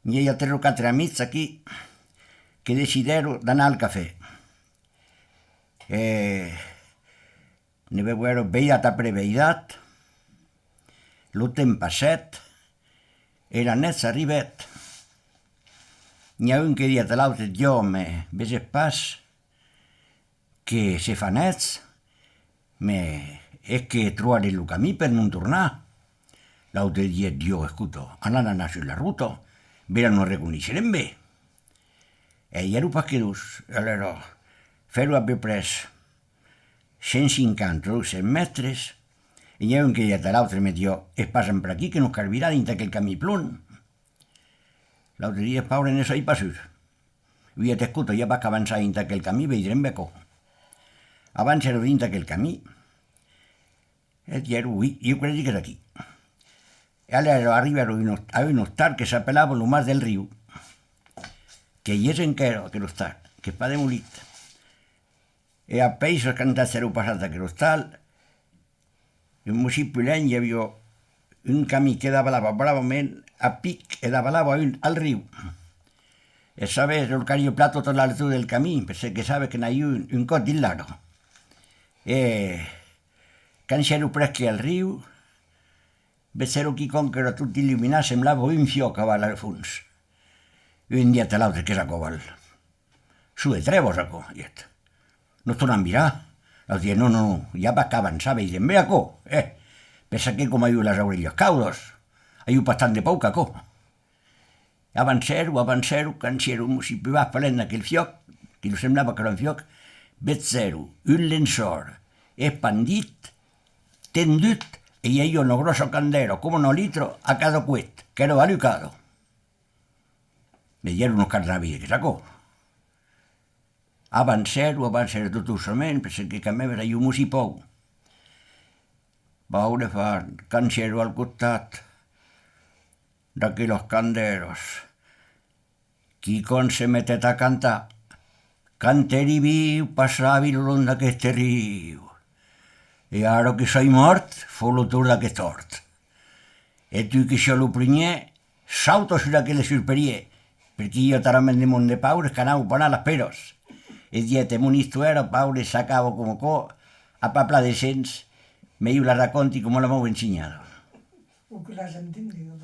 Hi ha 3 o 4 amics aquí que decidero d'anar al cafè. Ne veuero veiat apre veiat, lo temps passèt, era net arribèt. N'hi ha un que diat a l'autre, jo me veges pas que se fa nets, me és que trobaré lo camí per non tornar. L'autre diet, jo, escuto, anant anar sur la ruta, vera no reconeixerem bé. I ero pas que dus, allora, fer-ho a peu pres 150 o 200 metres, i n'hi ha un que diat a l'altre, me diu, es passen per aquí que no carvirà dintre aquell camí plun. L'altre dia, Paure, no soy pas sur. I t'escuto, ja vaig avançar dintre aquell camí, veurem bé com. Abans era dintre aquell camí, ja era ui, jo crec que era aquí. E allora arribaro a un hostal que s'apelava lo mas del riu, que hi és encara aquell hostal, que fa demolit. E a peixos que han d'haver-ho passat aquell hostal, en un municipi hi havia un camí que davalava bravament a pic e davalava al riu. E sabes, el cario plato tot l'altura del camí, perché sabe que n'hi ha un cot dins l'ago. E quan s'ero presque al riu, vecero qui com que era tot il·luminat, semblava un fioc a al fons. I un dia a l'altre que s'acobal. Su de trevo sacó, iet. No es torna a mirar. Els dia, no, ja va avançar, veiem, ve acó, pensa que com hi ha les orelles caudos, hi ha bastant de poc acó. Avancero, quan si era un municipi va falent aquell fioc, que no semblava que era un fioc, vecero, un llençol, expandit, tendut, e hi ha un grosso candero, com 1 litro a cada cuet, que era valucado. Veiem unos carnavies que sacó. Avancero tot ussament, perquè que a més hi ha un musipou. Paure fa cancero al costat d'aquells canderos. Qui con se metet a cantar, canteri viu, passava l'on d'aquest riu. I ara que soy mort, fou l'autor d'aquest hort. E tu que això lo primer, salto sur aquell surperier, perquè jo tarament de món de paures que anau per anar a les peros. E diete mon historia, Paure sacava como a papla de sens, me la racconti como la m'ho enseñado. O que l'has entendido.